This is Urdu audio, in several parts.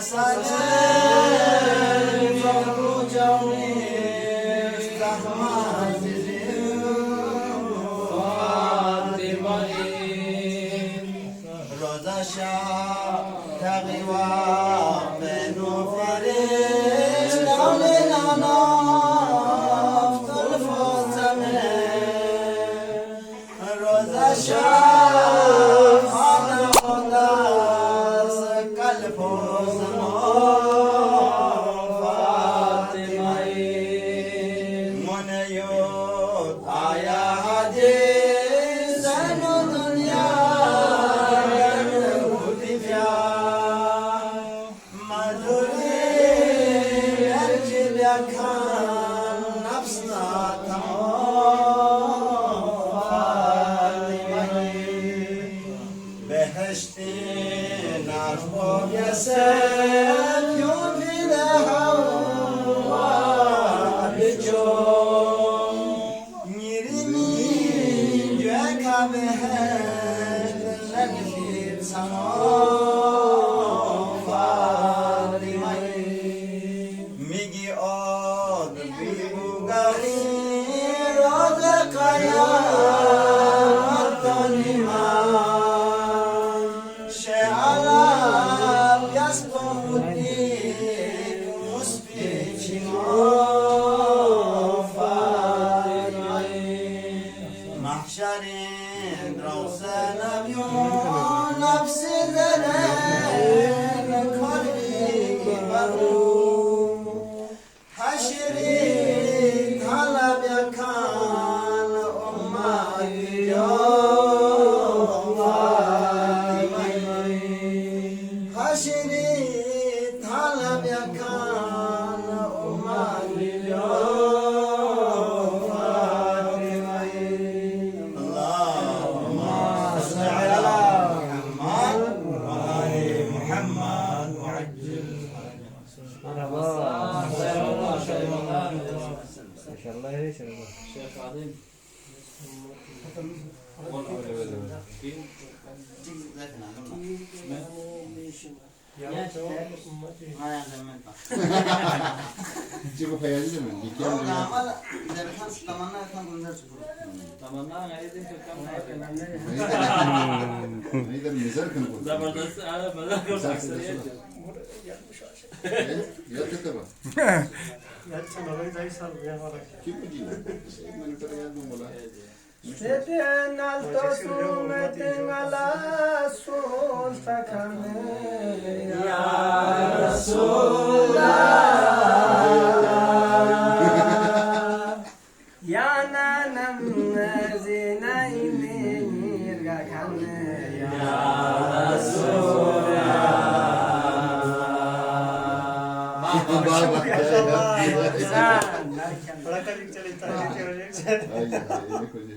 سلام رو جوی زحمت فاطمه روزا شب تقیوا منو فرش دول ناناف دل فاطمه روزا شب خانه خودست قلب و زمان فاطمه من یود آیا حدیث زن و دنیا بودی بیا مدوری ارجی بیکن نفسنا تمام فاطمه بهشتی نفو یسد یوفی لحوا بجو میرمی جوکا بهشت نگفید سما فاطمه میگی آد بیبوگاری راز قیامت دانیمان شعرم یسبودی مسبیچی ما فاطمه محشرین روزنم یو نفسی زنن کاری برو حشری طلب یکن امتی یا فاطمه حشری طلب یکن امتی یا فاطمه اللهم صل على محمد وآل محمد وعجل İnşallah her şey olur. Cukup hayal değil mi? Dikkat edin. Neydi mezar kan bu? زبردست آره مزاج کرد اکثریت Ya tetaba. Yatsan orayı da isal ya var. Kim bu diyor? Ben yukarı geldim ola. Seden alto sumetin ala sul takame ya Resulallah ya nanam zina inir gakane ya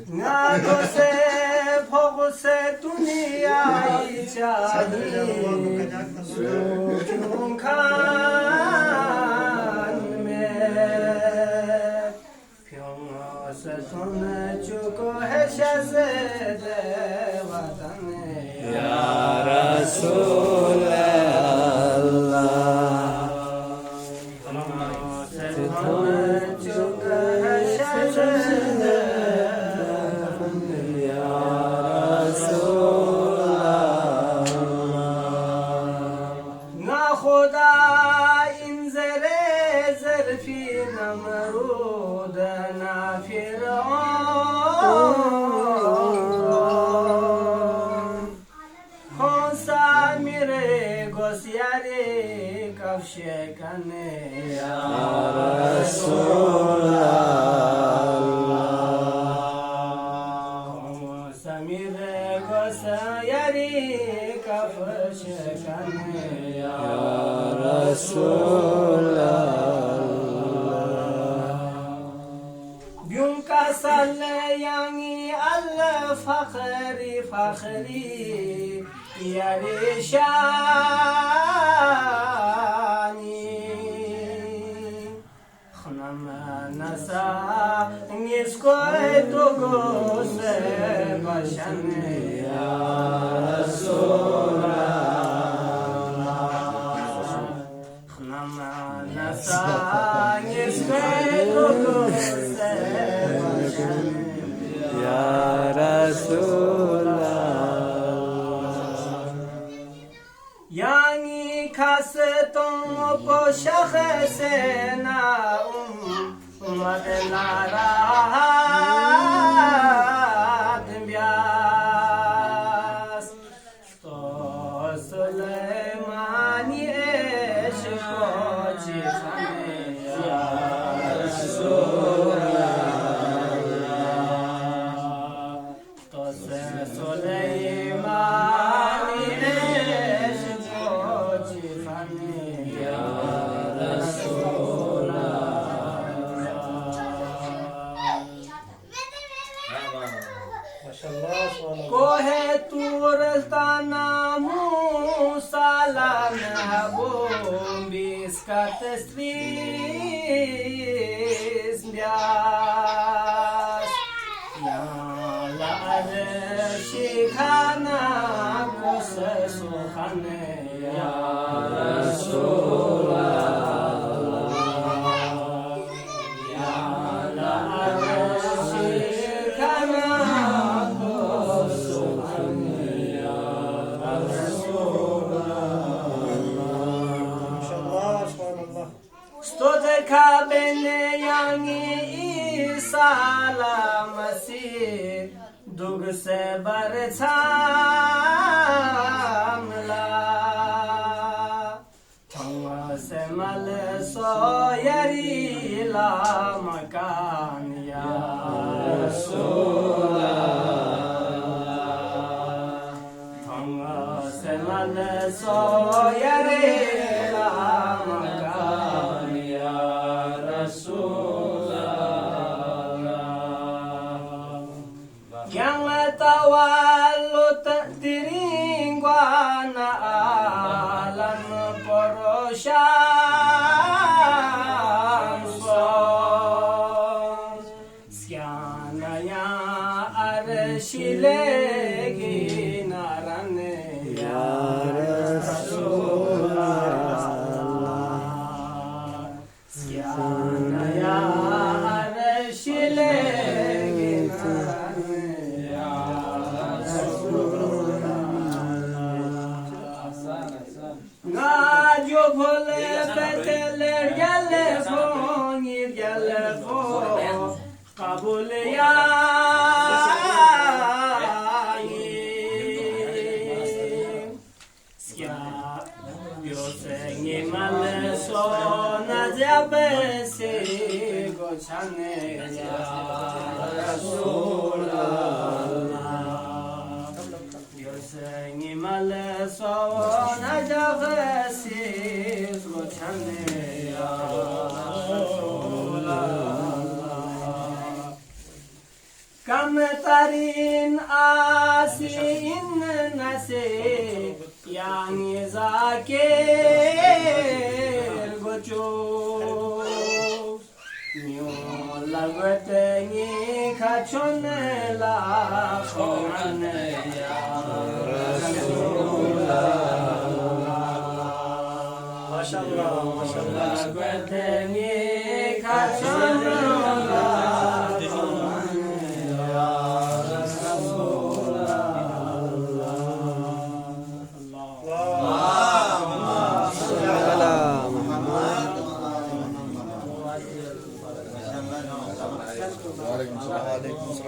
Nagose phogose duniyai chahi Sukun khan mein Pyongose tone chuko hai shazade vatan Ya Resulallah Kavşekane ya Resulallah Samire gosa yari kavşekane ya Resulallah Gyunka salle yani Allah fakhri fakhri yari şani Nasa nisko etogo se başane ya Resulallah خاصتوں کو شخص نہ امت ناراد بیاس تو سلیمانی عشق و جیخانے یا رسول اللہ تو سلیمانی عشق و جیخانے یا رسول کوہ تور موسیٰ محبوب بیس کا تسلیس بیاس یا لعرشی کھانا کس سخن یا رسول اللہ یا لعرشی کھانا Stodeka bene yangi Isa Masih dug se barçamla Tanga se mal so yari la makan ya Rasulallah Tanga se mal so yari la makan ya Rasulallah Yang tawallut diringwana alam poroshan son Syanaya arshilegi narane ya Rasulallah Syanaya arshilegi narane ya Nadio vole beteler gelle fongir gelle fo kabul ya Skia yosengi male so najabese gochane ya Rasulallah Yosengi male so najabese gochane ya Rasulallah Kam tarin asin nase yani zakir gocho Mio lagwetengi kachone la khone ya Rasulallah Mashallah mashallah lagwetengi kachone la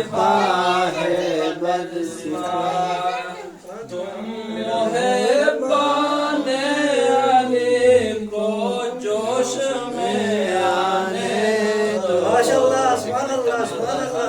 شفا ہے بد شفا تم محبان علی کو جوش میں آنے دو ماشاء اللہ سبحان اللہ سبحان اللہ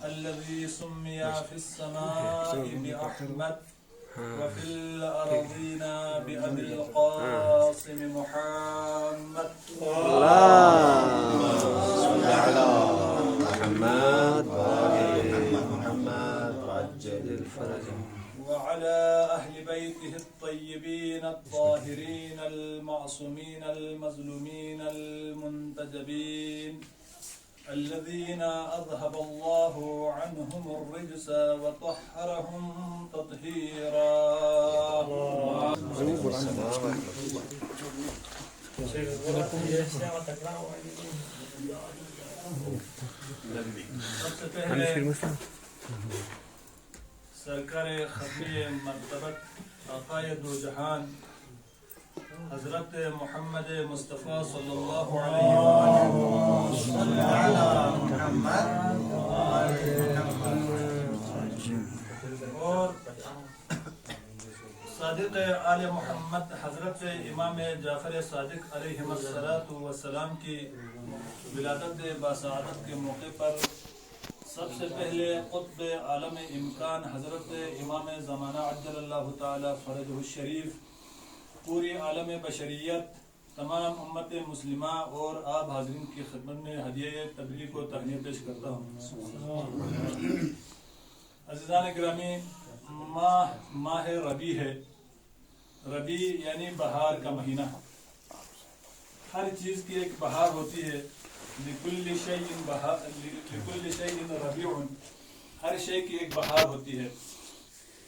الذي سمي في السماء بأحمد وفي الأرضين بأبي القاسم محمد اللهم صل على محمد وآل محمد وعجل الفرج وعلى أهل بيته الطيبين الطاهرين المعصومين المظلومين المنتجبين الذين أذهب الله عنهم الرجس وطهرهم تطهيرا سرکار خفی مرتبت آقای دو جہان حضرت محمد مصطفیٰ صلی اللہ علیہ وسلم اور صادق آل محمد حضرت امام جعفر صادق علیہ السلام کی ولادت باسعادت کے موقع پر سب سے پہلے قطب عالم امکان حضرت امام زمانہ عجل اللہ تعالی فرجہ الشریف پوری عالم بشریت تمام امت مسلمہ اور آپ حاضرین کی خدمت میں ہدیہ تبلیغ و تہنیت پیش کرتا ہوں۔ عزیزان گرامی، ماہ ربیع ہے۔ ربیع یعنی بہار کا مہینہ۔ ہر چیز کی ایک بہار ہوتی ہے۔ لکل شیء ربیع، ہر شے کی ایک بہار ہوتی ہے۔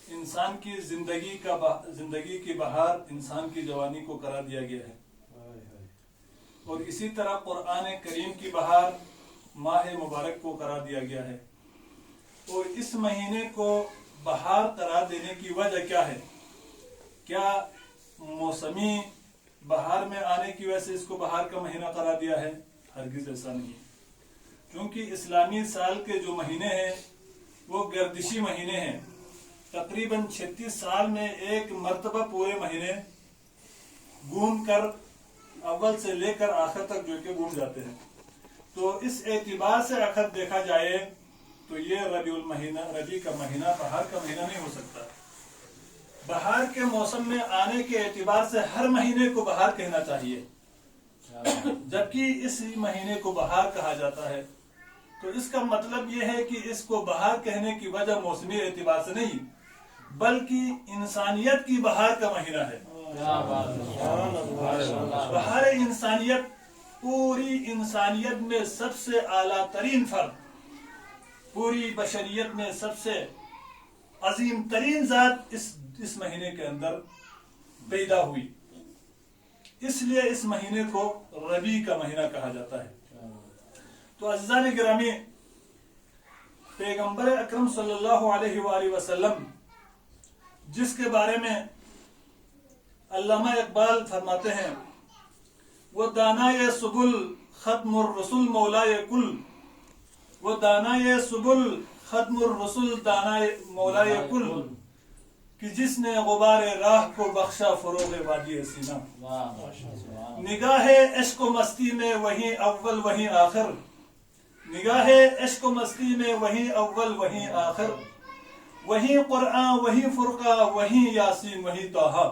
انسان کی زندگی کی بہار انسان کی جوانی کو قرار دیا گیا ہے، اور اسی طرح قرآن کریم کی بہار ماہ مبارک کو قرار دیا گیا ہے۔ اور اس مہینے کو بہار قرار دینے کی وجہ کیا ہے؟ کیا موسمی بہار میں آنے کی وجہ سے اس کو بہار کا مہینہ قرار دیا ہے؟ ہرگز ایسا نہیں، کیونکہ اسلامی سال کے جو مہینے ہیں وہ گردشی مہینے ہیں، تقریباً 36 سال میں ایک مرتبہ پورے مہینے گھوم کر اول سے لے کر آخر تک جو کہ گھوم جاتے ہیں۔ تو اس اعتبار سے اگر دیکھا جائے تو یہ ربیع کا مہینہ بہار کا مہینہ نہیں ہو سکتا۔ بہار کے موسم میں آنے کے اعتبار سے ہر مہینے کو بہار کہنا چاہیے، جبکہ اس مہینے کو بہار کہا جاتا ہے۔ تو اس کا مطلب یہ ہے کہ اس کو بہار کہنے کی وجہ موسمی اعتبار سے نہیں، بلکہ انسانیت کی بہار کا مہینہ ہے۔ بہار انسانیت، پوری انسانیت میں سب سے اعلیٰ ترین فرد، پوری بشریت میں سب سے عظیم ترین ذات اس مہینے کے اندر پیدا ہوئی، اس لیے اس مہینے کو ربیع کا مہینہ کہا جاتا ہے۔ تو عزیزان گرامی، پیغمبر اکرم صلی اللہ علیہ وآلہ وسلم جس کے بارے میں علامہ اقبال فرماتے ہیں، وہ دانائے سبل ختم الرسل مولائے کل، وہ دانائے سبل ختم الرسل دانائے مولائے کل، کہ جس نے غبار راہ کو بخشا فروغ وادی سینہ۔ نگاہ عشق و مستی میں وہیں اول وہیں آخر، نگاہ عشق و مستی میں وہیں اول وہیں آخر، وہیں قرآن وہیں فرقہ وہیں یاسین وہیں طٰہٰ،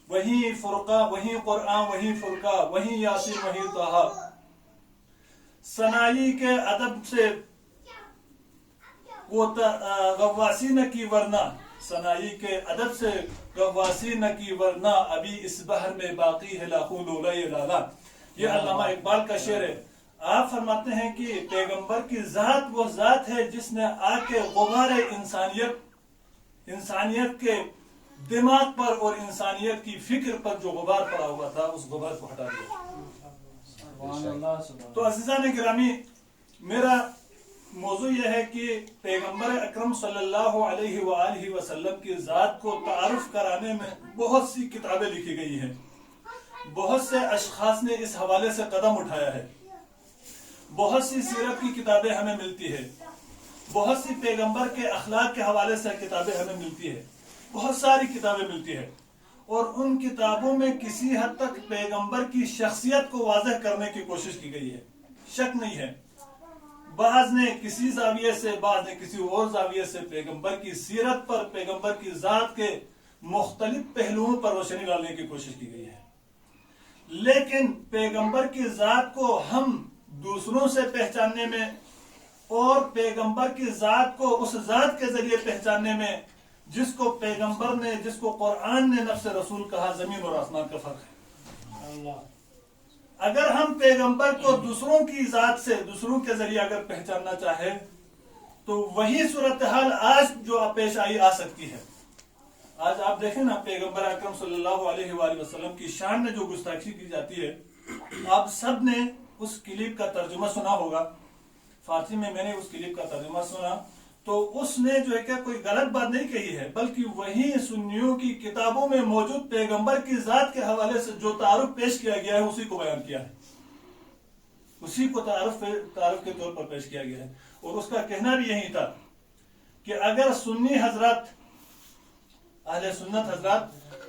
وہیں فرقہ وہیں قرآن وہیں فرقہ وہیں یاسین وہیں طٰہٰ۔ سنائی کے ادب سے وہ غواصی نہ کی ورنہ، سنائی کے ادب سے غواصی نہ کی ورنہ، ابھی اس بحر میں باقی ہے لاکھوں لولۂ لالا۔ یہ علامہ اقبال کا شعر ہے۔ آپ فرماتے ہیں کہ پیغمبر کی ذات وہ ذات ہے جس نے آ کے غبار انسانیت کے دماغ پر اور انسانیت کی فکر پر جو غبار پڑا ہوا تھا اس غبار کو ہٹا دیا۔ تو عزیزان گرامی، میرا موضوع یہ ہے کہ پیغمبر اکرم صلی اللہ علیہ وآلہ وسلم کی ذات کو تعارف کرانے میں بہت سی کتابیں لکھی گئی ہیں، بہت سے اشخاص نے اس حوالے سے قدم اٹھایا ہے، بہت سی سیرت کی کتابیں ہمیں ملتی ہے، بہت سی پیغمبر کے اخلاق کے حوالے سے کتابیں ہمیں ملتی ہے، بہت ساری کتابیں ملتی ہے، اور ان کتابوں میں کسی حد تک پیغمبر کی شخصیت کو واضح کرنے کی کوشش کی گئی ہے، شک نہیں ہے۔ بعض نے کسی زاویے سے، بعض نے کسی اور زاویے سے پیغمبر کی سیرت پر، پیغمبر کی ذات کے مختلف پہلوؤں پر روشنی ڈالنے کی کوشش کی گئی ہے، لیکن پیغمبر کی ذات کو ہم دوسروں سے پہچاننے میں اور پیغمبر کی ذات کو اس ذات کے ذریعے پہچاننے میں جس کو پیغمبر نے، جس کو قرآن نے نفس رسول کہا، زمین اور آسمان کا فرق ہے۔ اگر ہم پیغمبر کو دوسروں کی ذات سے، دوسروں کے ذریعے اگر پہچاننا چاہے تو وہی صورتحال آج جو پیش آ سکتی ہے۔ آج آپ دیکھیں نا، پیغمبر اکرم صلی اللہ علیہ وآلہ وسلم کی شان میں جو گستاخی کی جاتی ہے، آپ سب نے اس کلپ کا ترجمہ سنا ہوگا، فارسی میں نے اس کلپ کا ترجمہ سنا، تو اس نے جو ہے کہ کوئی غلط بات نہیں کہی ہے، بلکہ وہی سنیوں کی کتابوں میں موجود پیغمبر کی ذات کے حوالے سے جو تعارف پیش کیا گیا ہے اسی کو بیان کیا ہے، اسی کو تعارف کے طور پر پیش کیا گیا ہے۔ اور اس کا کہنا بھی یہی تھا کہ اگر سنی حضرات، اہل سنت حضرات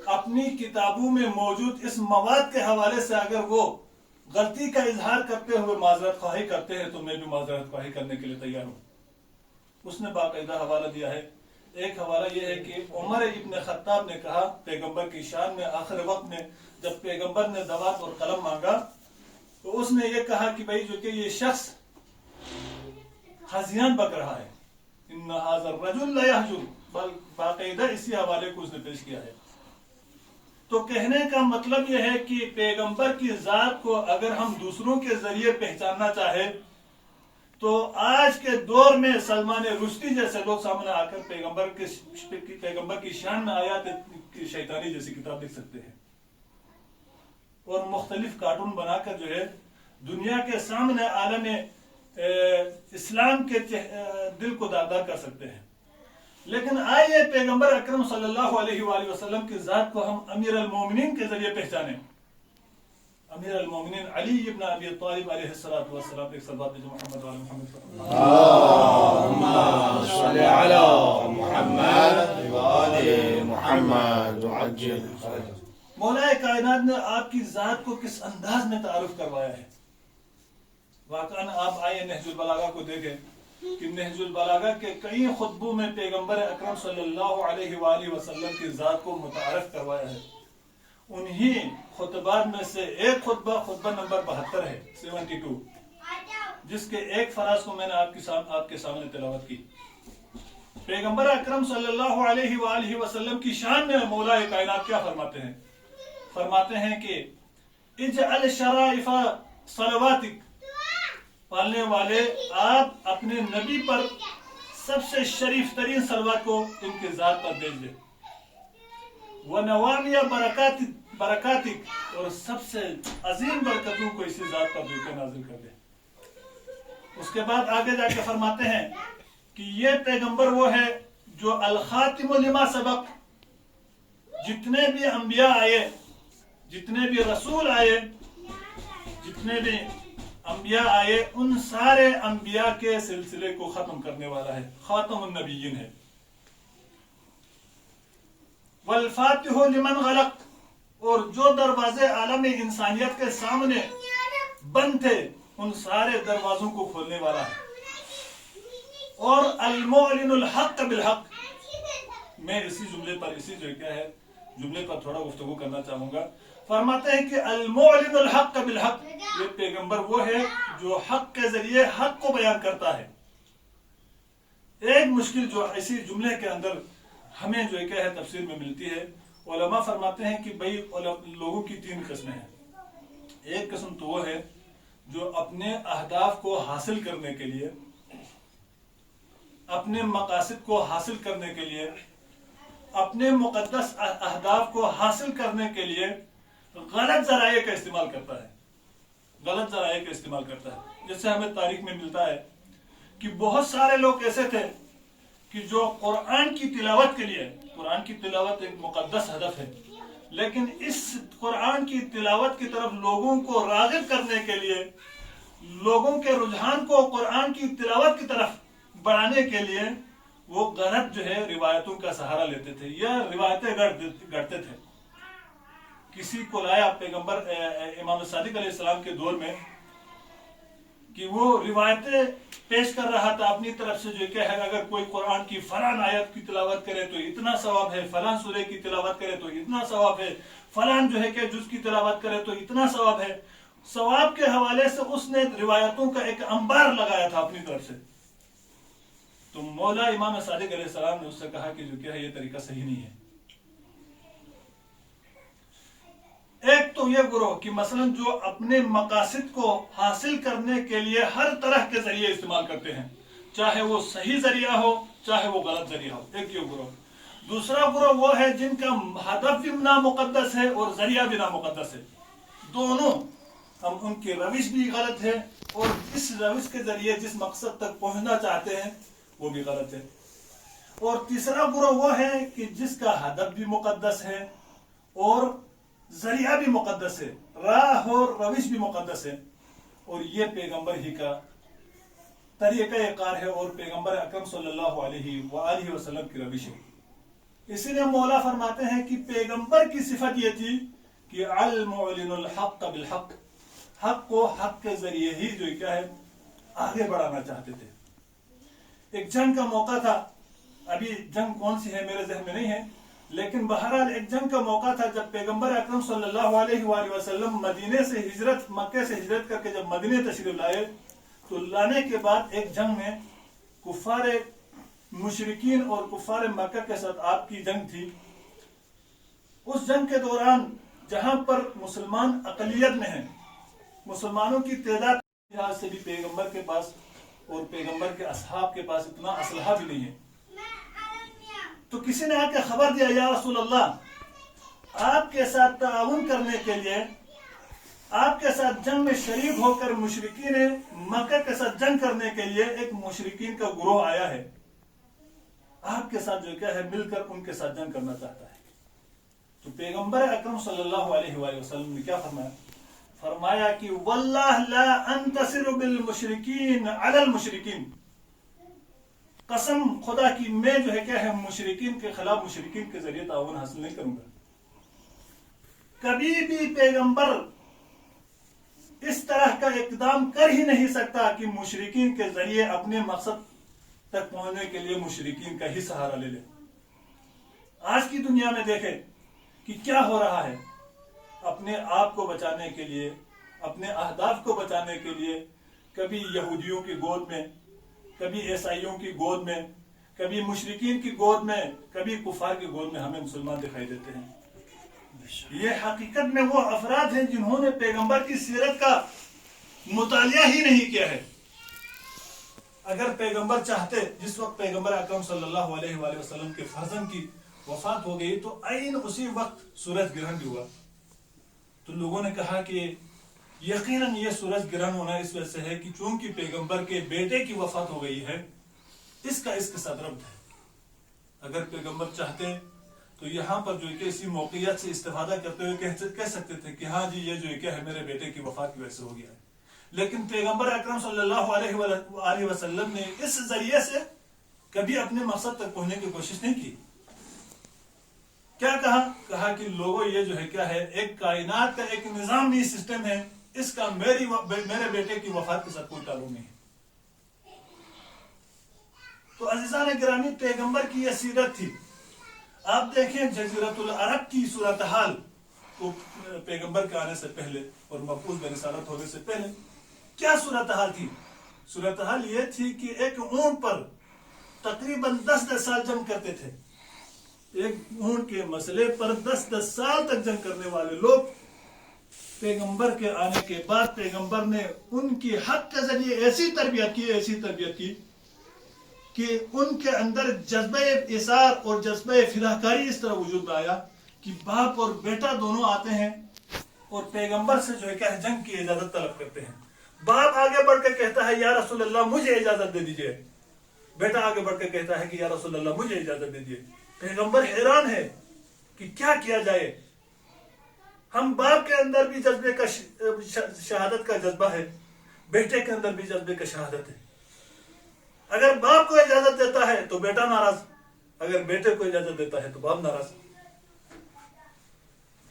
اپنی کتابوں میں موجود اس مواد کے حوالے سے اگر وہ غلطی کا اظہار کرتے ہوئے معذرت خواہی کرتے ہیں تو میں بھی معذرت خواہی کرنے کے لیے تیار ہوں۔ اس نے باقاعدہ حوالہ دیا ہے۔ ایک حوالہ یہ ہے کہ عمر ابن خطاب نے کہا پیغمبر کی شان میں، آخر وقت میں جب پیغمبر نے دوات اور قلم مانگا تو اس نے یہ کہا کہ بھائی جو کہ یہ شخص ہذیان بک رہا ہے، ان ھذا الرجل لا یحجر، بل باقاعدہ اسی حوالے کو اس نے پیش کیا ہے۔ تو کہنے کا مطلب یہ ہے کہ پیغمبر کی ذات کو اگر ہم دوسروں کے ذریعے پہچاننا چاہے تو آج کے دور میں سلمان رشدی جیسے لوگ سامنے آ کر پیغمبر کی شان میں آیات شیطانی جیسی کتاب لکھ سکتے ہیں اور مختلف کارٹون بنا کر جو ہے دنیا کے سامنے عالم اسلام کے دل کو داغدار کر سکتے ہیں. لیکن آئیے پیغمبر اکرم صلی اللہ علیہ وآلہ وسلم کی ذات کو ہم امیر المومنین کے ذریعے پہچانیں. امیر المومنین علی ابن ابی طالب علیہ السلام ایک صلوات جو محمد وعلی محمد اللهم صل على محمد وآل محمد وعجل فرجه. مولا کائنات نے آپ کی ذات کو کس انداز میں تعارف کروایا ہے. واقعاً آپ آئیے نہج البلاغہ کو دیکھیں کہ نہج البلاغہ کے کئی خطبوں میں پیغمبر اکرم صلی اللہ علیہ وآلہ وسلم کی ذات کو متعارف کروایا ہے. انہی خطبات میں سے ایک خطبہ نمبر 72 ہے 72 جس کے ایک فراز کو میں نے آپ کے سامنے تلاوت کی. پیغمبر اکرم صلی اللہ علیہ وآلہ وسلم کی شان میں مولا کائنات کیا فرماتے ہیں؟ فرماتے ہیں کہ اجعل شرائف صلواتک، پالنے والے آپ اپنے نبی پر سب سے شریف ترین صلوات کو ان کی ذات پر بھیج دیں. وَنَوَامِيَ برکاتک، اور سب سے عظیم برکتوں کو اسی ذات پر دے کے نازل کر دیں. اس کے بعد آگے جا کے فرماتے ہیں کہ یہ پیغمبر وہ ہے جو الخاتم لما سبق، جتنے بھی انبیاء آئے، جتنے بھی رسول آئے، جتنے بھی انبیاء آئے، ان سارے انبیاء کے سلسلے کو ختم کرنے والا ہے، خاتم النبیین ہے. والفاتح لمن غلق، اور جو دروازے عالم انسانیت کے سامنے بند تھے ان سارے دروازوں کو کھولنے والا ہے. اور المعلن الحق بالحق. میں اسی جملے پر تھوڑا گفتگو کرنا چاہوں گا. فرماتے ہیں کہ المعلن الحق بالحق، یہ پیغمبر وہ ہے جو حق کے ذریعے حق کو بیان کرتا ہے. ایک مشکل جو اسی جملے کے اندر ہمیں جو ہے تفسیر میں ملتی ہے، علماء فرماتے ہیں کہ بھئی لوگوں کی 3 قسمیں ہیں. ایک قسم تو وہ ہے جو اپنے اہداف کو حاصل کرنے کے لیے، اپنے مقاصد کو حاصل کرنے کے لیے، اپنے مقدس اہداف کو حاصل کرنے کے لیے غلط ذرائع کا استعمال کرتا ہے. جس سے ہمیں تاریخ میں ملتا ہے کہ بہت سارے لوگ ایسے تھے کہ جو قرآن کی تلاوت کے لیے، قرآن کی تلاوت ایک مقدس ہدف ہے، لیکن اس قرآن کی تلاوت کی طرف لوگوں کو راغب کرنے کے لیے، لوگوں کے رجحان کو قرآن کی تلاوت کی طرف بڑھانے کے لیے وہ غلط جو ہے روایتوں کا سہارا لیتے تھے یا روایتیں گڑھتے تھے. کسی کو لایا پیغمبر امام صادق علیہ السلام کے دور میں کہ وہ روایتیں پیش کر رہا تھا اپنی طرف سے، جو کہ ہے اگر کوئی قرآن کی فلاں آیت کی تلاوت کرے تو اتنا ثواب ہے، فلاں سورہ کی تلاوت کرے تو اتنا ثواب ہے، فلاں جو ہے کہ جز کی تلاوت کرے تو اتنا ثواب ہے. ثواب کے حوالے سے اس نے روایتوں کا ایک انبار لگایا تھا اپنی طرف سے. تو مولا امام صادق علیہ السلام نے اس سے کہا کہ جو کیا ہے یہ طریقہ صحیح نہیں ہے. ایک تو یہ گروہ کہ مثلا جو اپنے مقاصد کو حاصل کرنے کے لیے ہر طرح کے ذریعے استعمال کرتے ہیں، چاہے وہ صحیح ذریعہ ہو چاہے وہ غلط ذریعہ ہو. ایک یہ گروہ. دوسرا گروہ وہ ہے جن کا ہدف بھی نامقدس ہے اور ذریعہ بھی نامقدس ہے. دونوں ہم ان کی روش بھی غلط ہے اور جس روش کے ذریعے جس مقصد تک پہنچنا چاہتے ہیں وہ بھی غلط ہے. اور تیسرا گروہ وہ ہے کہ جس کا ہدف بھی مقدس ہے اور ذریعہ بھی مقدس ہے، راہ اور روش بھی مقدس ہے، اور یہ پیغمبر ہی کا طریقہ کار ہے اور پیغمبر اکرم صلی اللہ علیہ وآلہ وسلم کی روش ہے. اسی لیے مولا فرماتے ہیں کہ پیغمبر کی صفت یہ تھی کہ المعلن الحق بالحق، حق کو حق کے ذریعے ہی جو کیا ہے آگے بڑھانا چاہتے تھے. ایک جنگ کا موقع تھا، ابھی جنگ کون سی ہے میرے ذہن میں نہیں ہے، لیکن بہرحال ایک جنگ کا موقع تھا جب پیغمبر اکرم صلی اللہ علیہ وآلہ وسلم مکے سے ہجرت کر کے جب مدینے تشریف لائے تو لانے کے بعد ایک جنگ میں کفار مشرکین اور کفار مکہ کے ساتھ آپ کی جنگ تھی. اس جنگ کے دوران جہاں پر مسلمان اقلیت میں ہیں، مسلمانوں کی تعداد کے لحاظ سے بھی پیغمبر کے پاس اور پیغمبر کے اصحاب کے پاس اتنا اسلحہ بھی نہیں ہے. تو کسی نے آ کے خبر دیا یا رسول اللہ آپ کے ساتھ تعاون کرنے کے لیے آپ کے ساتھ جنگ میں شریک ہو کر مشرکین مکہ کے ساتھ جنگ کرنے کے لیے ایک مشرکین کا گروہ آیا ہے, آپ کے ساتھ جو کیا ہے مل کر ان کے ساتھ جنگ کرنا چاہتا ہے. تو پیغمبر اکرم صلی اللہ علیہ وآلہ وسلم نے کیا فرمایا؟ فرمایا کہ واللہ لا انتصر بالمشرکین علی المشرکین, قسم خدا کی میں جو ہے کیا ہے مشرکین کے خلاف مشرکین کے ذریعے تعاون حاصل نہیں کروں گا. کبھی بھی پیغمبر اس طرح کا اقدام کر ہی نہیں سکتا کہ مشرکین کے ذریعے اپنے مقصد تک پہنچنے کے لیے مشرکین کا ہی سہارا لے لے. آج کی دنیا میں دیکھیں کہ کیا ہو رہا ہے. اپنے آپ کو بچانے کے لیے, اپنے اہداف کو بچانے کے لیے کبھی یہودیوں کی گود میں, کبھی عیسائیوں کی گود میں, کبھی مشرکین کی گود میں, کبھی کفار کی گود میں ہمیں مسلمان دکھائی دیتے ہیں. یہ حقیقت میں وہ افراد ہیں جنہوں نے پیغمبر کی سیرت کا مطالعہ ہی نہیں کیا ہے. اگر پیغمبر چاہتے, جس وقت پیغمبر اکرم صلی اللہ علیہ وآلہ وسلم کے فرزند کی وفات ہو گئی تو عین اسی وقت سورج گرہن بھی ہوا. تو لوگوں نے کہا کہ یقیناً یہ سورج گرہن ہونا اس وجہ سے ہے کہ چونکہ پیغمبر کے بیٹے کی وفات ہو گئی ہے, اس کا اس کے ساتھ ربط ہے. اگر پیغمبر چاہتے تو یہاں پر جو کہ اسی موقعیت سے استفادہ کرتے ہوئے کہہ سکتے تھے کہ ہاں جی یہ جو کہ ہے میرے بیٹے کی وفات کی وجہ سے ہو گیا ہے. لیکن پیغمبر اکرم صلی اللہ علیہ وسلم نے اس ذریعے سے کبھی اپنے مقصد تک پہنچنے کی کوشش نہیں کی. کیا کہا کہ لوگوں یہ جو ہے کیا ہے ایک کائنات کا ایک نظامی سسٹم ہے, اس کا میرے بیٹے کی وفات کے ساتھ کوئی تعلق نہیں ہے. تو عزیزان گرامی, پیغمبر کی یہ سیرت تھی. آپ دیکھیں جزیرۃ العرب کی صورتحال کو پیغمبر کے آنے سے پہلے اور مبعوث برسالت ہونے سے پہلے کیا صورتحال تھی؟ صورتحال یہ تھی کہ ایک اونٹ پر تقریباً 10 سال جنگ کرتے تھے. ایک اونٹ کے مسئلے پر 10 سال تک جنگ کرنے والے لوگ پیغمبر کے آنے کے بعد پیغمبر نے ان کی حق کے ذریعے ایسی تربیت کی کہ ان کے اندر جذبہ ایثار اور جذبہ فداکاری اس طرح وجود میں آیا کہ باپ اور بیٹا دونوں آتے ہیں اور پیغمبر سے جو ہے کیا ہے جنگ کی اجازت طلب کرتے ہیں. باپ آگے بڑھ کے کہتا ہے یا رسول اللہ مجھے اجازت دے دیجئے, بیٹا آگے بڑھ کے کہتا ہے کہ یا رسول اللہ مجھے اجازت دے دیجئے. پیغمبر حیران ہے کہ کیا جائے. ہم باپ کے اندر بھی جذبے کا شہادت کا جذبہ ہے, بیٹے کے اندر بھی جذبے کا شہادت ہے. اگر باپ کو اجازت دیتا ہے تو بیٹا ناراض, اگر بیٹے کو اجازت دیتا ہے تو باپ ناراض.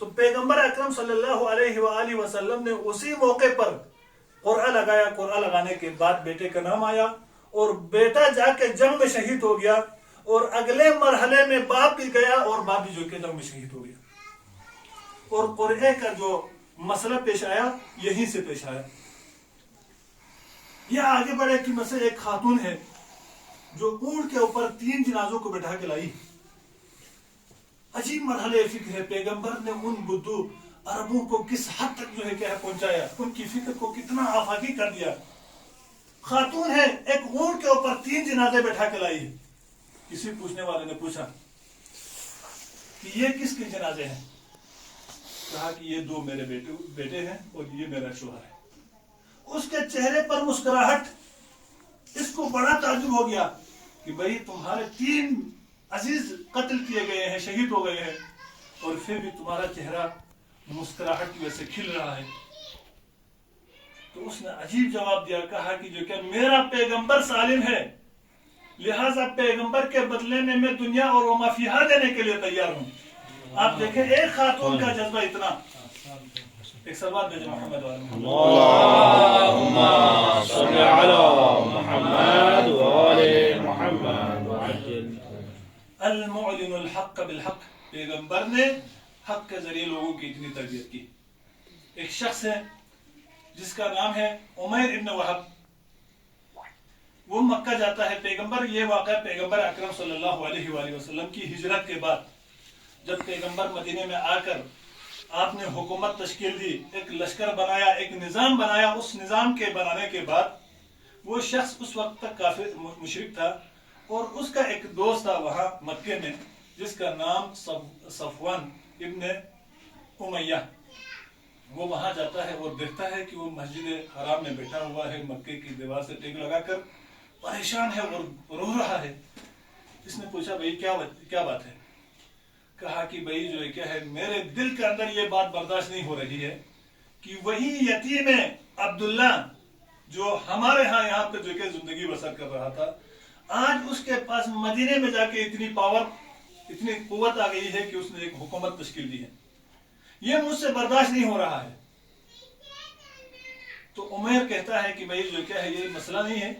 تو پیغمبر اکرم صلی اللہ علیہ وآلہ وسلم نے اسی موقع پر قرعہ لگایا. قرعہ لگانے کے بعد بیٹے کا نام آیا اور بیٹا جا کے جنگ میں شہید ہو گیا, اور اگلے مرحلے میں باپ بھی گیا اور باپ بھی جو کہ جنگ میں شہید ہو گیا. اور قرعے کا جو مسئلہ پیش آیا یہیں سے پیش آیا. یہ آگے بڑھے کہ مثلا ایک خاتون ہے جو اونٹ کے اوپر 3 جنازوں کو بٹھا کے لائی. عجیب مرحلے فکر ہے. پیغمبر نے ان بدو عربوں کو کس حد تک جو ہے کیا پہنچایا, ان کی فکر کو کتنا آفاقی کر دیا. خاتون ہے, ایک اونٹ کے اوپر 3 جنازے بٹھا کے لائی ہے. کسی پوچھنے والے نے پوچھا کہ یہ کس کے جنازے ہیں؟ کہا کہ یہ 2 میرے بیٹے ہیں اور یہ میرا شوہر ہے. اس کے چہرے پر مسکراہٹ, اس کو بڑا تعجب ہو گیا کہ بھئی تمہارے 3 عزیز قتل کیے گئے ہیں, شہید ہو گئے ہیں, اور پھر بھی تمہارا چہرہ مسکراہٹ کی وجہ سے کھل رہا ہے. تو اس نے عجیب جواب دیا, کہا کہ جو کہ میرا پیغمبر سالم ہے, لہذا پیغمبر کے بدلے میں میں دنیا اور وما فیہا دینے کے لیے تیار ہوں. آپ دیکھیں ایک خاتون کا جذبہ اتنا. ایک سلوات بھیجیں محمد اللہم صلی علی محمد وآل محمد وعجل. المعلن الحق بالحق, پیغمبر نے حق کے ذریعے لوگوں کی اتنی تربیت کی. ایک شخص ہے جس کا نام ہے عمیر ابن وہب, وہ مکہ جاتا ہے. پیغمبر, یہ واقعہ پیغمبر اکرم صلی اللہ علیہ وآلہ وسلم کی ہجرت کے بعد جب پیغمبر مدینے میں آ کر آپ نے حکومت تشکیل دی, ایک لشکر بنایا, ایک نظام بنایا. اس نظام کے بنانے کے بعد وہ شخص اس وقت تک کافر مشرک تھا، اور اس کا ایک دوست تھا وہاں مکے میں جس کا نام صفوان ابن امیہ. وہ وہاں جاتا ہے اور دیکھتا ہے کہ وہ مسجد حرام میں بیٹھا ہوا ہے، مکے کی دیوار سے ٹیک لگا کر پریشان ہے اور رو رہا ہے. اس نے پوچھا بھائی کیا بات ہے؟ کہا کہ بھائی جو ہے کیا ہے، میرے دل کے اندر یہ بات برداشت نہیں ہو رہی ہے کہ وہی یتیم عبداللہ جو ہمارے ہاں یہاں پہ جو کہ زندگی بسر کر رہا تھا، آج اس کے پاس مدینے میں جا کے اتنی پاور، اتنی قوت آ گئی ہے کہ اس نے ایک حکومت تشکیل دی ہے. یہ مجھ سے برداشت نہیں ہو رہا ہے. تو عمیر کہتا ہے کہ بھائی جو کیا ہے، یہ مسئلہ نہیں ہے،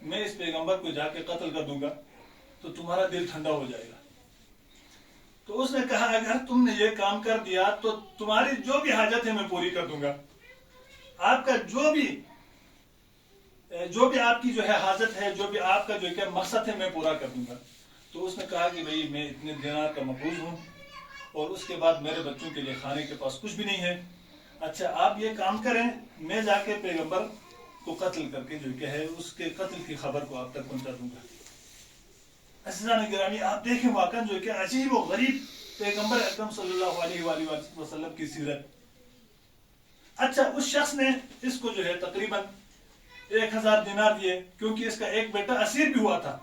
میں اس پیغمبر کو جا کے قتل کر دوں گا تو تمہارا دل ٹھنڈا ہو جائے گا. تو اس نے کہا اگر تم نے یہ کام کر دیا تو تمہاری جو بھی حاجت ہے میں پوری کر دوں گا، آپ کا جو بھی آپ کی جو ہے حاجت ہے، جو بھی آپ کا جو ہے مقصد ہے، میں پورا کر دوں گا. تو اس نے کہا کہ بھئی میں اتنے دینار کا مقروض ہوں اور اس کے بعد میرے بچوں کے لیے کھانے کے پاس کچھ بھی نہیں ہے. اچھا آپ یہ کام کریں، میں جا کے پیغمبر کو قتل کر کے جو کہ ہے اس کے قتل کی خبر کو آپ تک پہنچا دوں گا. عزیزان گرامی، آپ دیکھیں واقعا جو کہ عجیب و غریب پیغمبر اکرم صلی اللہ علیہ وآلہ وسلم کی سیرت. اچھا اس شخص نے اس کو جو ہے تقریباً 1000 دینار دیے، کیونکہ اس کا ایک بیٹا اسیر بھی ہوا تھا.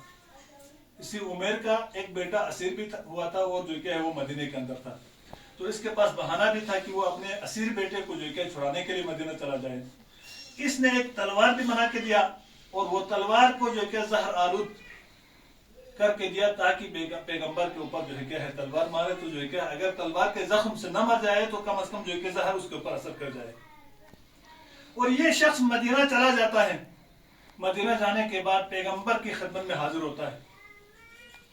اسی عمیر کا ایک بیٹا اسیر بھی ہوا تھا اور جو کہ ہے وہ مدینے کے اندر تھا. تو اس کے پاس بہانہ بھی تھا کہ وہ اپنے اسیر بیٹے کو جو کہ چھڑانے کے لیے مدینہ چلا جائے. اس نے ایک تلوار بھی بنا کے دیا اور وہ تلوار کو جو کہ زہر آلود کر کے دیا تاکہ پیغمبر کے اوپر جو ہے کیا ہے تلوار مارے تو جو ہے کہ اگر تلوار کے زخم سے نہ مر جائے تو کم از کم جو ہے کہ زہر اس کے اوپر اثر کر جائے. اور یہ شخص مدینہ چلا جاتا ہے. مدینہ جانے کے بعد پیغمبر کی خدمت میں حاضر ہوتا ہے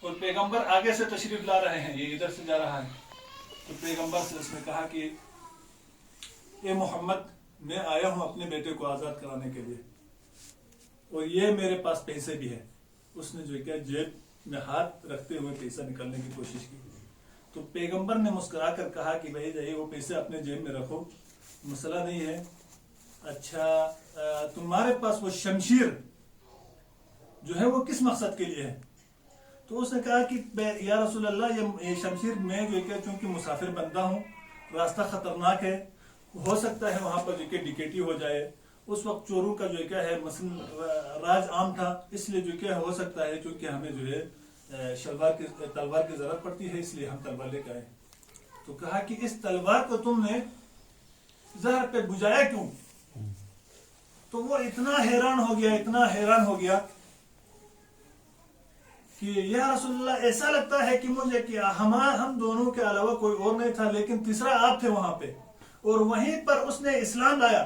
اور پیغمبر آگے سے تشریف لا رہے ہیں، یہ ادھر سے جا رہا ہے. تو پیغمبر سے اس نے کہا کہ اے محمد، میں آیا ہوں اپنے بیٹے کو آزاد کرانے کے لیے اور یہ میرے پاس پیسے بھی ہیں. اس نے جو کیا جیب میں ہاتھ رکھتے ہوئے پیسہ نکالنے کی کوشش کی. تو پیغمبر نے مسکرا کر کہا کہ بھائی جائیے وہ پیسے اپنے جیب میں رکھو، مسئلہ نہیں ہے. اچھا تمہارے پاس وہ شمشیر جو ہے وہ کس مقصد کے لیے ہے؟ تو اس نے کہا کہ یا رسول اللہ یہ شمشیر میں جو کہ چونکہ مسافر بندہ ہوں، راستہ خطرناک ہے، ہو سکتا ہے وہاں پر جو کہ ڈکیٹی ہو جائے. اس وقت چوروں کا جو کیا ہے مثلا راج عام تھا، اس لیے جو کیا ہو سکتا ہے کیونکہ ہمیں جو ہے تلوار کی ضرورت پڑتی ہے، اس لیے ہم تلوار لے کے آئے. تو کہا کہ اس تلوار کو تم نے زہر پہ بجھایا کیوں؟ تو وہ اتنا حیران ہو گیا کہ یا رسول اللہ ایسا لگتا ہے کہ مجھے کہ ہم دونوں کے علاوہ کوئی اور نہیں تھا، لیکن تیسرا آپ تھے وہاں پہ، اور وہیں پر اس نے اسلام لایا.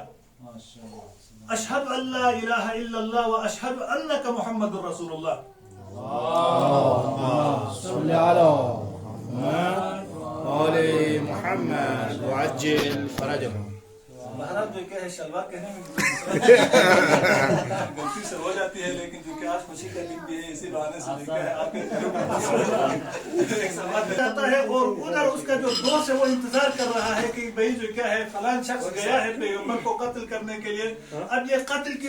اشہد ان لا الہ الا اللہ و اشہد انک محمد رسول اللہ. صلی علی محمد وآل محمد وعجل فرجهم. بہرحال جو کہ ہے شلوار کہنے میں غلطی سے ہو جاتی ہے، لیکن جو کہ آج خوشی کا دن بھی ہے، اسی بہانے سے جو ہے آپ کے ایک سوال جاتا ہے اور ادھر اس کا جو دوست ہے وہ انتظار کر رہا ہے کہ بھئی جو کیا ہے فلان شخص گیا ہے پیغمبر کو قتل کرنے کے لیے. اب یہ قتل کی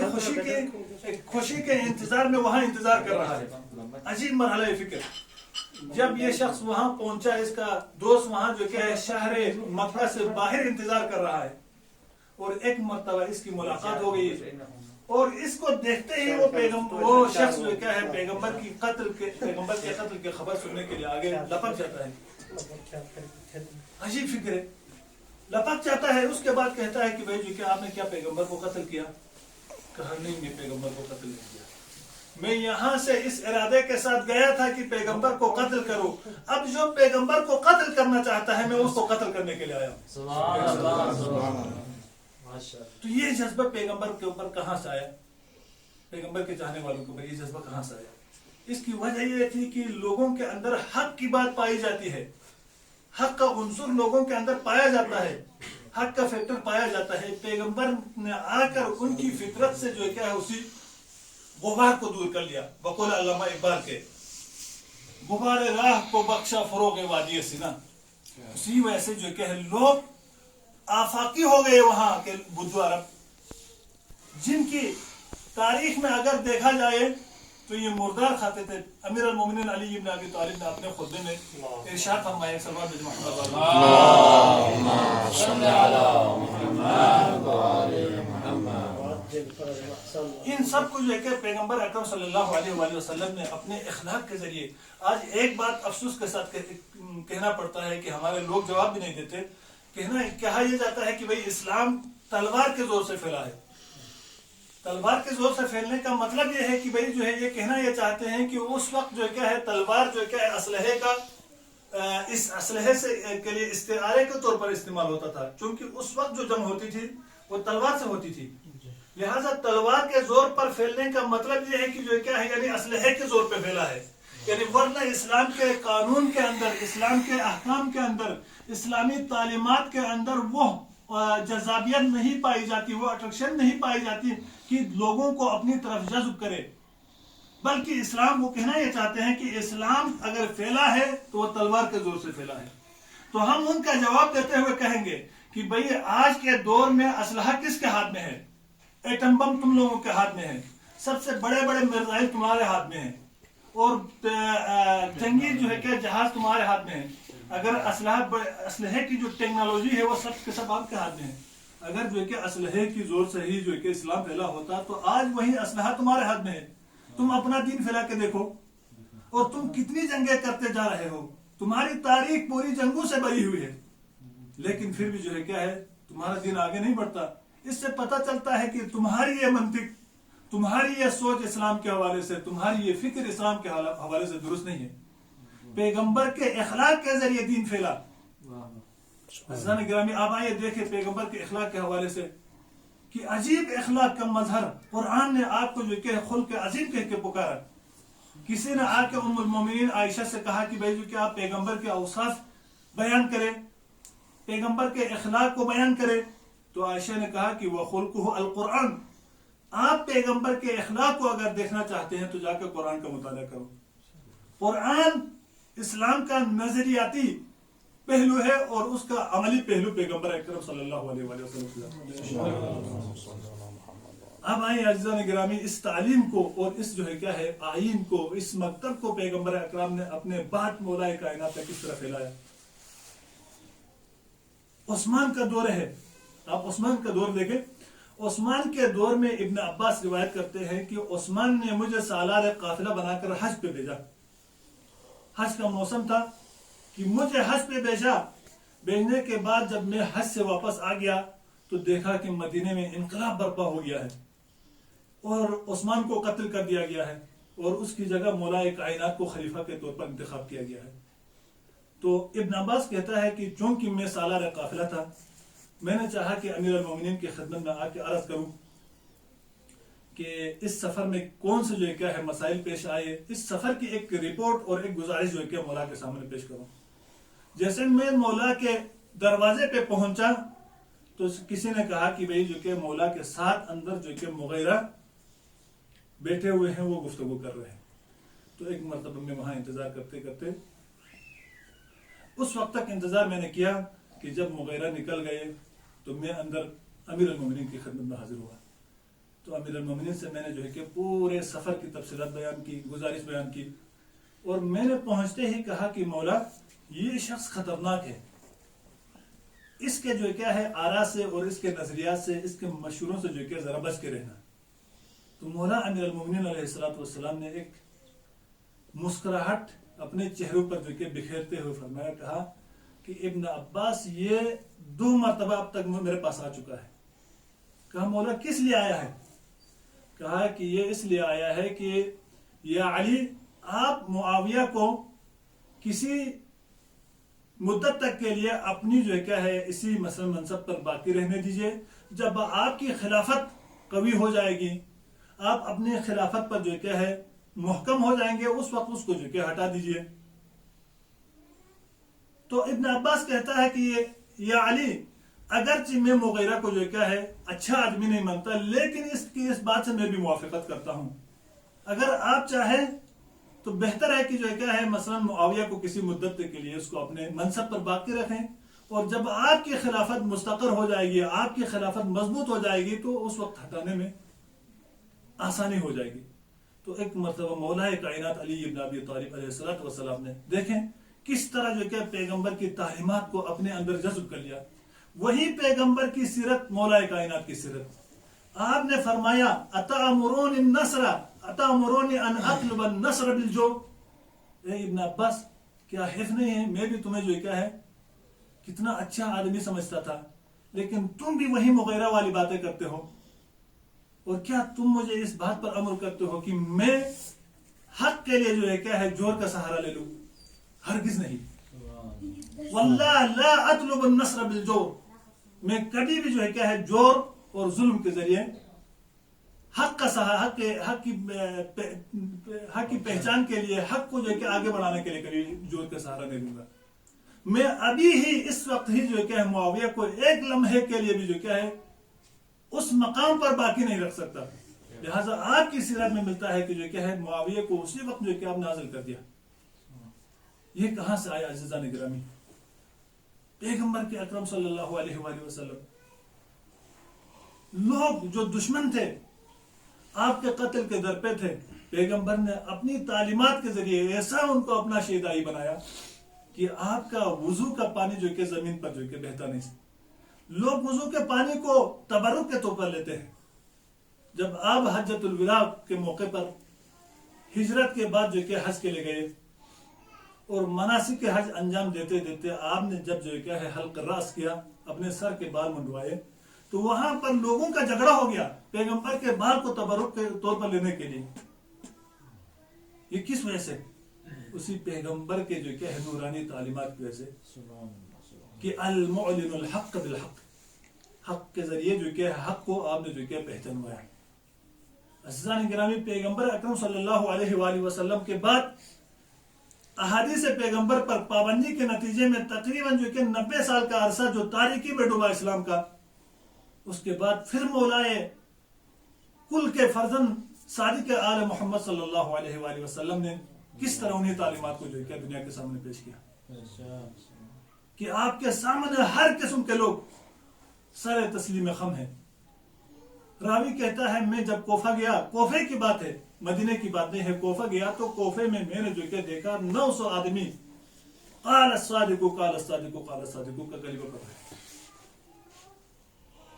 خوشی کے انتظار میں وہاں انتظار کر رہا ہے. عجیب مرحلہ فکر. جب یہ شخص وہاں پہنچا، اس کا دوست وہاں جو کہ ہے شہر مکہ سے باہر انتظار کر رہا ہے اور ایک مرتبہ اس کی ملاقات ہو گئی اور اس کو دیکھتے ہی وہ شخص جو کیا ہے پیغمبر کے قتل کے خبر سننے کے لیے آگے لپک جاتا ہے. عجیب فکر ہے، لپک جاتا ہے. اس کے بعد کہتا ہے کہ بھائی جو کہ آپ نے کیا پیغمبر کو قتل کیا؟ کہا نہیں، میں پیغمبر کو قتل نہیں کیا، میں یہاں سے اس ارادے کے ساتھ گیا تھا کہ پیغمبر کو قتل کرو. اب جو پیغمبر کو قتل کرنا چاہتا ہے میں اس کو قتل کرنے کے لیے آیا ہوں. سبحان اللہ. تو یہ جذبہ پیغمبر کے اوپر کہاں سے آیا؟ پیغمبر کے چاہنے والوں کے اوپر یہ جذبہ کہاں سے آیا؟ اس کی وجہ یہ تھی کہ لوگوں کے اندر حق کی بات پائی جاتی ہے، حق کا عنصر لوگوں کے اندر پایا جاتا ہے، حق کا فیکٹر پایا جاتا ہے. پیغمبر نے آ کر ان کی فطرت سے جو کیا ہے اسی غبار کو دور کر لیا. بقول علامہ اقبال کے غبار راہ کو بخشا فروغ وادی سینا. اسی وجہ سے جو کہ لوگ آفاقی ہو گئے وہاں کے بدو عرب، جن کی تاریخ میں اگر دیکھا جائے تو یہ مردار کھاتے تھے. امیر المومنین علی ابن ابی طالب نے اپنے خطبے میں ارشاد فرمایا صلوات محمد ان سب کو جو ہے کہ پیغمبر اکرم صلی اللہ علیہ وآلہ وسلم نے اپنے اخلاق کے ذریعے. آج ایک بات افسوس کے ساتھ کہنا پڑتا ہے کہ ہمارے لوگ جواب بھی نہیں دیتے. کہا یہ جاتا ہے کہ بھئی اسلام تلوار کے زور سے پھیلا ہے. تلوار کے زور سے پھیلنے کا مطلب یہ ہے کہ بھئی جو ہے یہ کہنا یہ چاہتے ہیں کہ اس وقت جو کیا ہے تلوار جو کیا ہے اسلحے کا اس اسلحے سے کے لیے استعارے کے طور پر استعمال ہوتا تھا، کیونکہ اس وقت جو جنگ ہوتی تھی وہ تلوار سے ہوتی تھی. لہذا تلوار کے زور پر پھیلنے کا مطلب یہ ہے کہ جو کیا ہے یعنی اسلحے کے زور پہ پھیلا ہے. یعنی ورنہ اسلام کے قانون کے اندر، اسلام کے احکام کے اندر، اسلامی تعلیمات کے اندر وہ جذابیت نہیں پائی جاتی، وہ اٹریکشن نہیں پائی جاتی کہ لوگوں کو اپنی طرف جذب کرے. بلکہ اسلام وہ کہنا یہ چاہتے ہیں کہ اسلام اگر پھیلا ہے تو وہ تلوار کے زور سے پھیلا ہے. تو ہم ان کا جواب دیتے ہوئے کہیں گے کہ بھئی آج کے دور میں اسلحہ کس کے ہاتھ میں ہے؟ ایٹم بم تم لوگوں کے ہاتھ میں ہے، سب سے بڑے بڑے میزائل تمہارے ہاتھ میں ہیں، اور جنگی جو ہے کہ جہاز تمہارے ہاتھ میں ہے. اگر اسلحے کی جو ٹیکنالوجی ہے وہ سب کے سب آپ کے ہاتھ میں ہے. اگر جو ہے کہ اسلحے کی زور سے ہی جو ہے کہ اسلام پھیلا ہوتا تو آج وہی اسلحہ تمہارے ہاتھ میں ہے. تم اپنا دین پھیلا کے دیکھو اور تم کتنی جنگیں کرتے جا رہے ہو. تمہاری تاریخ پوری جنگوں سے بھری ہوئی ہے، لیکن پھر بھی جو ہے کیا ہے تمہارا دین آگے نہیں بڑھتا. اس سے پتہ چلتا ہے کہ تمہاری یہ منطق، تمہاری یہ سوچ اسلام کے حوالے سے، تمہاری یہ فکر اسلام کے حوالے سے درست نہیں ہے. پیغمبر کے اخلاق کے ذریعے دین پھیلا. عزیزان گرامی آپ آئیے دیکھیں پیغمبر کے اخلاق کے حوالے سے کہ عجیب اخلاق کا مظہر. قرآن نے آپ کو جو کہ خلق عظیم کہہ کے پکارا. کسی نے آ کے ام المومنین عائشہ سے کہا کہ بھائی جو کہ آپ پیغمبر کے اوصاف بیان کریں، پیغمبر کے اخلاق کو بیان کریں. تو عائشہ نے کہا کہ وہ خلقہ القرآن. آپ پیغمبر کے اخلاق کو اگر دیکھنا چاہتے ہیں تو جا کے قرآن کا مطالعہ کرو. قرآن اسلام کا نظریاتی پہلو ہے اور اس کا عملی پہلو پیغمبر اکرم صلی اللہ علیہ وآلہ وسلم. اب آئیں عزیزان گرامی اس تعلیم کو اور اس جو ہے کیا ہے آئین کو، اس مکتب کو پیغمبر اکرم نے اپنے بعد مولائے کائنات تک کس طرح پھیلایا. عثمان کا دور ہے، آپ عثمان کا دور دیکھیں. عثمان کے دور میں ابن عباس روایت کرتے ہیں کہ عثمان نے مجھے سالار قافلہ بنا کر حج پہ بھیجا. حج کا موسم تھا کہ مجھے حج پہ بھیجنے کے بعد جب میں حج سے واپس آ گیا تو دیکھا کہ مدینے میں انقلاب برپا ہو گیا ہے اور عثمان کو قتل کر دیا گیا ہے اور اس کی جگہ مولائے کائنات کو خلیفہ کے طور پر انتخاب کیا گیا ہے. تو ابن عباس کہتا ہے کہ چونکہ میں سالار قافلہ تھا، میں نے چاہا کہ امیر المومنین کی خدمت میں آ کے عرض کروں کہ اس سفر میں کون سے جو ہے کیا ہے مسائل پیش آئے. اس سفر کی ایک رپورٹ اور ایک گزارش جو ہے کہ مولا کے سامنے پیش کروں. جیسے میں مولا کے دروازے پہ پہنچا تو کسی نے کہا کہ بھئی جو کہ مولا کے ساتھ اندر جو کہ مغیرہ بیٹھے ہوئے ہیں وہ گفتگو کر رہے ہیں. تو ایک مرتبہ میں وہاں انتظار کرتے کرتے اس وقت تک انتظار میں نے کیا کہ جب مغیرہ نکل گئے تو میں اندر امیر المومنین کی خدمت میں حاضر ہوا. تو امیر المومنین سے میں نے جو ہے کہ پورے سفر کی تفصیلات بیان کی، گزارش بیان کی، اور میں نے پہنچتے ہی کہا کہ مولا یہ شخص خطرناک ہے، اس کے جو کیا ہے آرا سے اور اس کے نظریات سے، اس کے مشوروں سے جو کہ ذرا بچ کے رہنا. تو مولا امیر المومنین علیہ السلام نے ایک مسکراہٹ اپنے چہروں پر جو کہ بکھیرتے ہوئے فرمایا، کہا کہ ابن عباس یہ 2 مرتبہ اب تک میرے پاس آ چکا ہے. کہا مولا کس لیے آیا ہے؟ کہا کہ یہ اس لیے آیا ہے کہ یا علی آپ معاویہ کو کسی مدت تک کے لیے اپنی جو کیا ہے اسی مثلا منصب پر باقی رہنے دیجئے. جب آپ کی خلافت قوی ہو جائے گی، آپ اپنی خلافت پر جو کیا ہے محکم ہو جائیں گے، اس وقت اس کو جو کہ ہٹا دیجئے. تو ابن عباس کہتا ہے کہ یا علی اگرچہ میں مغیرہ کو جو کیا ہے اچھا آدمی نہیں مانتا، لیکن اس بات سے میں بھی موافقت کرتا ہوں. اگر آپ چاہیں تو بہتر ہے کہ جو کیا ہے مثلا معاویہ کو کسی مدت کے لیے اس کو اپنے منصب پر باقی رکھیں، اور جب آپ کی خلافت مستقر ہو جائے گی، آپ کی خلافت مضبوط ہو جائے گی، تو اس وقت ہٹانے میں آسانی ہو جائے گی. تو ایک مرتبہ مولا کائنات علی ابن ابی طالب علیہ السلام نے دیکھیں کس طرح جو کہ پیغمبر کی تعلیمات کو اپنے اندر جذب کر لیا. وہی پیغمبر کی سیرت مولا کائنات کی سیرت. آپ نے فرمایا اتامرون النصر اتامرون ان اطلب النصر بالجوع. اے ابن عباس کیا حیف نہیں ہے, میں بھی تمہیں جو کیا ہے کتنا اچھا آدمی سمجھتا تھا, لیکن تم بھی وہی مغیرہ والی باتیں کرتے ہو, اور کیا تم مجھے اس بات پر امر کرتے ہو کہ میں حق کے لیے جو ہے کیا ہے زور کا سہارا لے لوں؟ ہرگز نہیں. واللہ لا اطلب النصر بالجور, میں کبھی بھی جو ہے کیا ہے زور اور ظلم کے ذریعے حق کا سہارا, حق کی پہچان کے لیے, حق کو جو ہے کہ آگے بڑھانے کے لیے کبھی زور کا سہارا نہیں لوں گا. میں ابھی ہی اس وقت ہی جو ہے کیا ہے معاویہ کو ایک لمحے کے لیے بھی جو کیا ہے اس مقام پر باقی نہیں رکھ سکتا. لہٰذا آپ کی سیرت میں ملتا ہے کہ جو کیا ہے معاویہ کو اسی وقت جو کہ آپ نازل کر دیا. یہ کہاں سے آیا عزیزان گرامی؟ پیغمبر کے اکرم صلی اللہ علیہ وآلہ وسلم, لوگ جو دشمن تھے آپ کے قتل کے در پہ تھے, پیغمبر نے اپنی تعلیمات کے ذریعے ایسا ان کو اپنا شیدائی بنایا کہ آپ کا وضو کا پانی جو کہ زمین پر جو کہ بہتا نہیں. لوگ وضو کے پانی کو تبرک کے طور پر لیتے ہیں. جب آپ حجۃ الوداع کے موقع پر ہجرت کے بعد جو کہ حج کے لیے گئے اور مناسک کے حج انجام دیتے دیتے آپ نے جب جو کیا ہے حلق راس کیا, اپنے سر کے بال منڈوائے, تو وہاں پر لوگوں کا جھگڑا ہو گیا پیغمبر کے بال کو تبرک کے طور پر لینے کے لیے. یہ کس وجہ سے؟ اسی پیغمبر کے جو کیا ہے نورانی تعلیمات کی وجہ سے کہ المعلن الحق بالحق, حق کے ذریعے جو کہ حق کو آپ نے جو کہ پہچانوایا. عزیزان گرامی, پیغمبر اکرم صلی اللہ علیہ وآلہ وسلم کے بعد احادیث پیغمبر پر پابندی کے نتیجے میں تقریباً جو کہ 90 سال کا عرصہ جو تاریکی میں ڈوبا اسلام کا, اس کے بعد پھر مولائے کل کے فرزند صادق آل محمد صلی اللہ علیہ وآلہ وسلم نے کس طرح انہیں تعلیمات کو جو کہ دنیا کے سامنے پیش کیا کہ آپ کے سامنے ہر قسم کے لوگ سر تسلیم خم ہیں. راوی کہتا ہے میں جب کوفہ گیا, کوفے کی بات ہے, مدینے کی بات نہیں ہے, کوفہ گیا تو کوفے میں نے جو کہ دیکھا 900 آدمی قال الصادق قال الصادق قال الصادق کا کلمہ پڑھ رہے.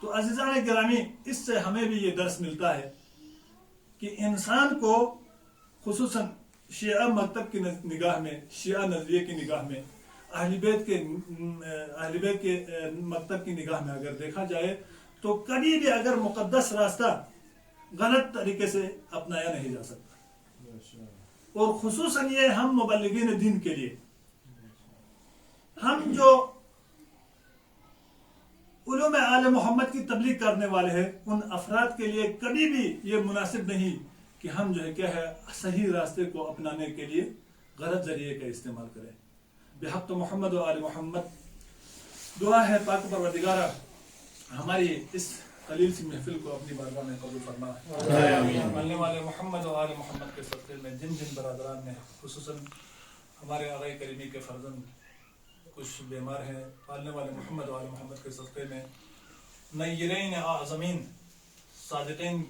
تو عزیزان گرامی, اس سے ہمیں بھی یہ درس ملتا ہے کہ انسان کو خصوصاً شیعہ مکتب کی نگاہ میں, شیعہ نظریے کی نگاہ میں, اہل بیت کے مکتب کی نگاہ میں اگر دیکھا جائے تو کبھی بھی اگر مقدس راستہ غلط طریقے سے اپنایا نہیں جا سکتا. اور خصوصاً یہ ہم مبلغین دین کے لیے, ہم جو علوم آل محمد کی تبلیغ کرنے والے ہیں, ان افراد کے لیے کبھی بھی یہ مناسب نہیں کہ ہم جو ہے کیا ہے صحیح راستے کو اپنانے کے لیے غلط ذریعے کا استعمال کریں. بحق محمد و آل محمد دعا ہے پاک پروردگارہ ہماری اس قلیل سی محفل کو اپنی بارگاہ میں قبول فرما. ملنے والے محمد و آل محمد کے صدقے میں جن جن برادران نے, خصوصاً ہمارے آغائی کریمی کے فرزند کچھ بیمار ہیں, پالنے والے محمد و آل محمد کے صدقے میں نیرین اعظمین صادقین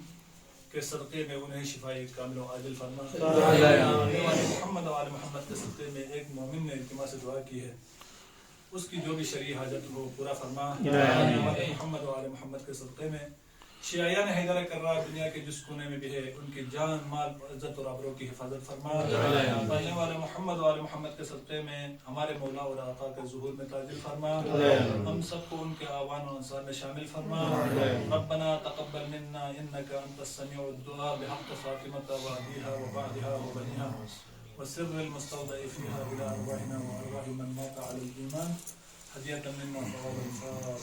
کے صدقے میں انہیں شفائی کامل و عاجل فرما. محمد و آل محمد کے صدقے میں ایک مومن نے التماس سے دعا کی ہے, اس کی جو بھی شرعی حاجت ہو پورا فرما. محمد و آل محمد کے صدقے میں شیعیان حیدر کرار دنیا کے جس کونے میں بھی ہے ان کی جان مال عزت اور آبرو کی حفاظت فرما. پڑھنے والے محمد و آل محمد کے صدقے میں ہمارے مولا اور آقا کے ظہور میں تاجل فرما. ہم سب کو ان کے آوان و انصار میں شامل فرما. ربنا تقبل منا انك انت السميع الدعاء بحق فاطمة وابيها وبعدها وبنيها وسر المستودع فيها الى ارواحنا وارواح من مات على الايمان هدية منا فهو الفاتحة.